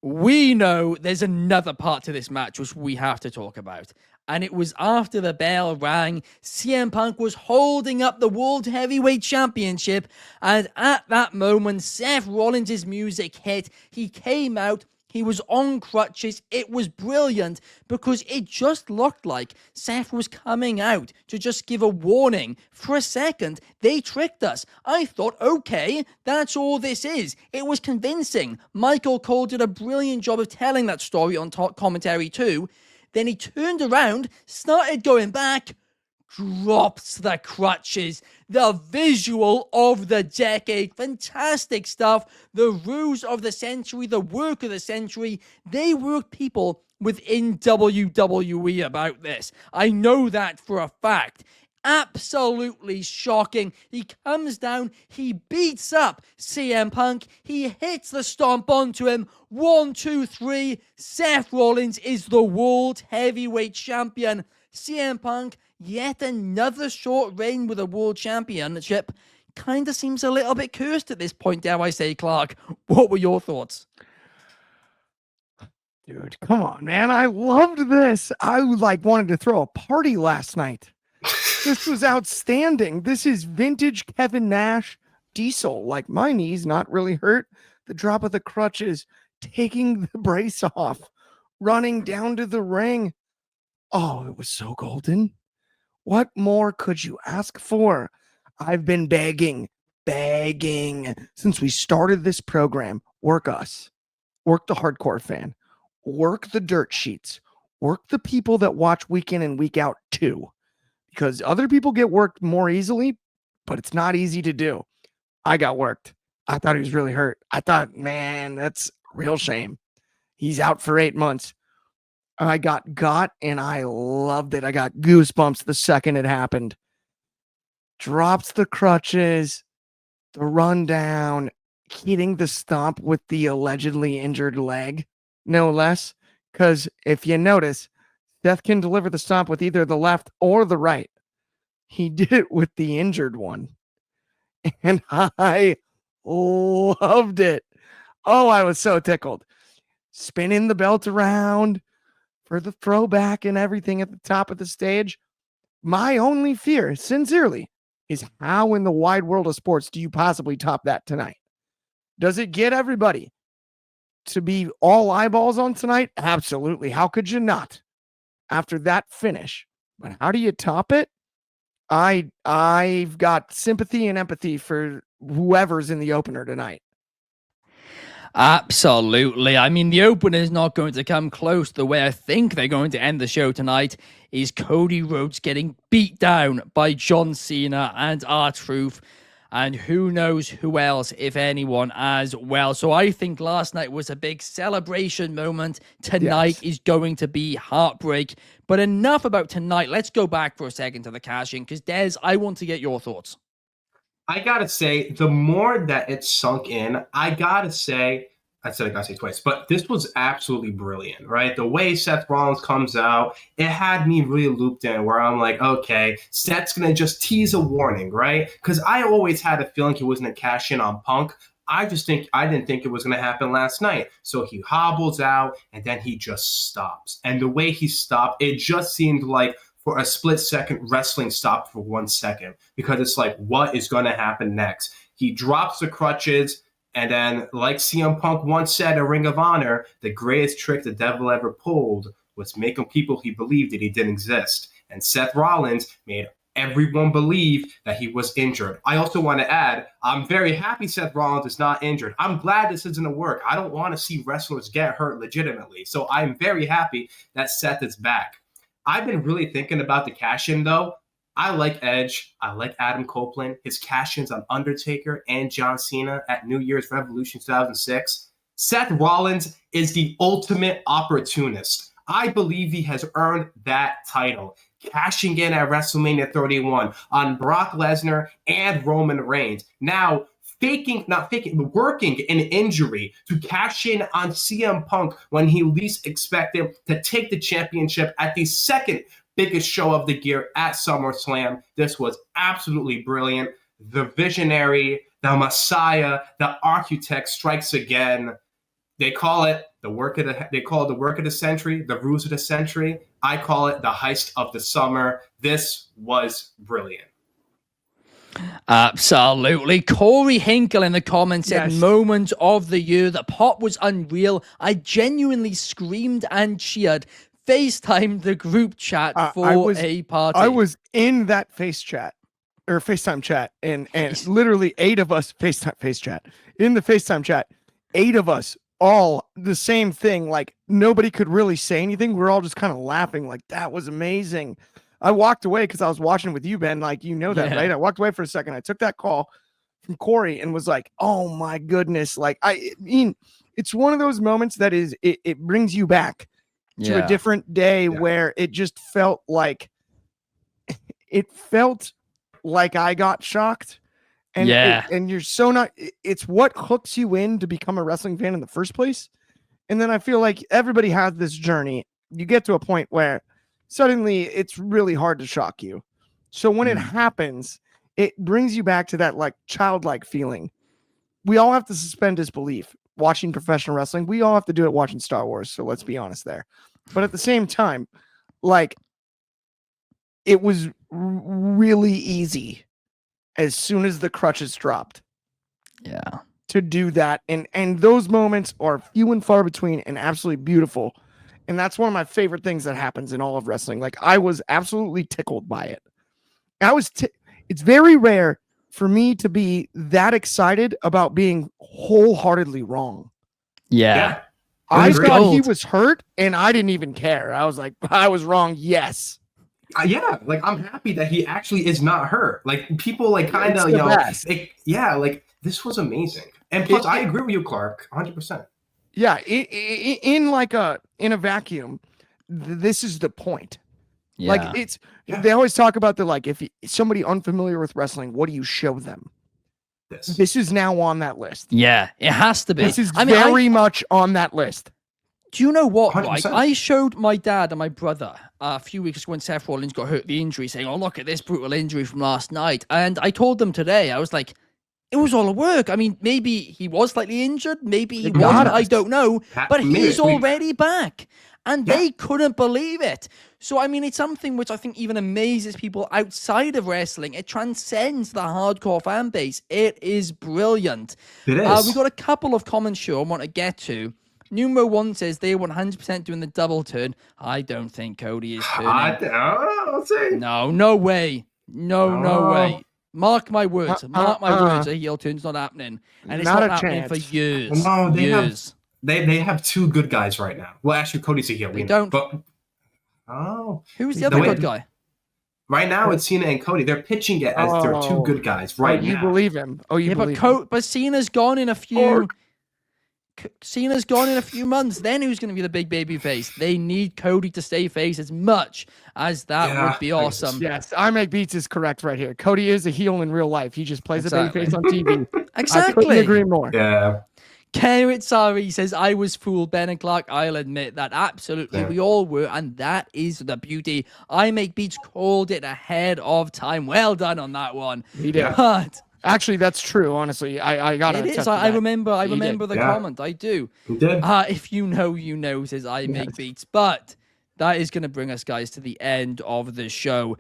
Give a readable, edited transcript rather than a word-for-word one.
We know there's another part to this match which we have to talk about. And it was after the bell rang, CM Punk was holding up the World Heavyweight Championship. And at that moment, Seth Rollins' music hit. He came out. He was on crutches. It was brilliant because it just looked like Seth was coming out to just give a warning. For a second, they tricked us. I thought, okay, that's all this is. It was convincing. Michael Cole did a brilliant job of telling that story on top commentary too. Then he turned around, started going back, drops the crutches. The visual of the decade. Fantastic stuff. The ruse of the century, the work of the century. They worked people within WWE about this. I know that for a fact. Absolutely shocking. He comes down, he beats up CM Punk, he hits the stomp onto him. 1, 2, 3. Seth Rollins is the World Heavyweight Champion. CM Punk, yet another short reign with a World Championship. Kinda seems a little bit cursed at this point, dare I say, Clark. What were your thoughts? Dude, come on, man. I loved this. I wanted to throw a party last night. This was outstanding. This is vintage Kevin Nash Diesel. Like, my knee's not really hurt. The drop of the crutches, taking the brace off, running down to the ring. Oh, it was so golden. What more could you ask for? I've been begging since we started this program. Work us. Work the hardcore fan. Work the dirt sheets. Work the people that watch week in and week out too. Because other people get worked more easily, but it's not easy to do. I got worked. I thought he was really hurt. I thought, man, that's a real shame. He's out for 8 months. I got and I loved it. I got goosebumps the second it happened. Drops the crutches, the rundown, hitting the stomp with the allegedly injured leg, no less. Because if you notice, Seth can deliver the stomp with either the left or the right. He did it with the injured one. And I loved it. Oh, I was so tickled. Spinning the belt around for the throwback and everything at the top of the stage. My only fear, sincerely, is how in the wide world of sports do you possibly top that tonight? Does it get everybody to be all eyeballs on tonight? Absolutely. How could you not? After that finish. But how do you top it? I've got sympathy and empathy for whoever's in the opener tonight. Absolutely. I mean, the opener is not going to come close. The way I think they're going to end the show tonight is Cody Rhodes getting beat down by John Cena and R-Truth. And who knows who else, if anyone, as well. So I think last night was a big celebration moment. Tonight is going to be heartbreak. But enough about tonight. Let's go back for a second to the cash-in, because Des, I want to get your thoughts. I gotta say, the more that it sunk in, I gotta say twice, but this was absolutely brilliant, right? The way Seth Rollins comes out, it had me really looped in where I'm like, okay, Seth's gonna just tease a warning, right? Because I always had a feeling he was gonna cash in on Punk. I didn't think it was gonna happen last night. So he hobbles out and then he just stops. And the way he stopped, it just seemed like for a split second, wrestling stopped for 1 second, because it's like, what is going to happen next? He drops the crutches, and then, like CM Punk once said in Ring of Honor, the greatest trick the devil ever pulled was making people he believed that he didn't exist. And Seth Rollins made everyone believe that he was injured. I also want to add, I'm very happy Seth Rollins is not injured. I'm glad this isn't a work. I don't want to see wrestlers get hurt legitimately. So I'm very happy that Seth is back. I've been really thinking about the cash-in, though. I like Edge. I like Adam Copeland. His cash-ins on Undertaker and John Cena at New Year's Revolution 2006. Seth Rollins is the ultimate opportunist. I believe he has earned that title, cashing in at WrestleMania 31 on Brock Lesnar and Roman Reigns. Now, working an injury to cash in on CM Punk when he least expected to take the championship at the second biggest show of the year at SummerSlam. This was absolutely brilliant. The visionary, the Messiah, the architect strikes again. They call it the work of the century, the ruse of the century. I call it the heist of the summer. This was brilliant. Absolutely. Corey Hinkle in the comments said, Yes. moment of the year. The pop was unreal. I genuinely screamed and cheered. FaceTime the group chat for a party. I was in that FaceTime chat, and literally 8 of us face chat in the FaceTime chat. 8 of us all the same thing. Like nobody could really say anything. We're all just kind of laughing. Like that was amazing. I walked away because I was watching with you, Ben. Like that, right? I walked away for a second. I took that call from Corey and was like, "Oh my goodness!" Like I mean, it's one of those moments that it brings you back to a different day where it just felt like I got shocked. And and you're so not, it's what hooks you in to become a wrestling fan in the first place. And then I feel like everybody has this journey. You get to a point where suddenly it's really hard to shock you. So when it happens, it brings you back to that like childlike feeling. We all have to suspend disbelief watching professional wrestling. We all have to do it watching Star Wars. So let's be honest there. But at the same time, like it was really easy as soon as the crutches dropped. Yeah. To do that. And those moments are few and far between and absolutely beautiful. And that's one of my favorite things that happens in all of wrestling. Like I was absolutely tickled by it. It's very rare for me to be that excited about being wholeheartedly wrong. Yeah. I thought he was hurt and I didn't even care. I was like, I was wrong. Yes. Like I'm happy that he actually is not hurt. Like people like kind of, like this was amazing. And plus I agree with you, Clark, 100%. Yeah. In a vacuum, this is the point. Yeah. Like they always talk about if somebody unfamiliar with wrestling, what do you show them? This is now on that list. Yeah, it has to be. This is very much on that list. Do you know what? 100%. Right? I showed my dad and my brother a few weeks ago when Seth Rollins got hurt the injury, saying, "Oh, look at this brutal injury from last night." And I told them today, I was like, "It was all a work." I mean, maybe he was slightly injured, maybe he wasn't. I don't know, but he's already back, and they couldn't believe it. So, I mean, it's something which I think even amazes people outside of wrestling. It transcends the hardcore fan base. It is brilliant. It is. We've got a couple of comments here I want to get to. Numero 1 says they're 100% doing the double turn. I don't think Cody is turning. I'll say. No way. No way. Mark my words. Mark my words. A heel turn's not happening. And it's not happening for years. No, years. They have 2 good guys right now. Well, actually, Cody's a heel. They don't. But, who's the other good guy? Right now, it's Cena and Cody. They're pitching it as their 2 good guys now. You believe him. Oh, you believe him. But Cena's gone in a few... Cena's gone in a few months. Then who's going to be the big baby face? They need Cody to stay face as much as that would be awesome. Yes, I make Beats is correct right here. Cody is a heel in real life. He just plays a baby face on TV. Exactly. I couldn't agree more. Yeah. Carrot Sari says, I was fooled, Ben and Clark. I'll admit that. Absolutely. We all were. And that is the beauty. I make Beats called it ahead of time. Well done on that one. He did. But actually, that's true. Honestly, I gotta. It is. I remember the comment. I do. He did. If you know, you know. Says I make Beats. But that is going to bring us, guys, to the end of the show.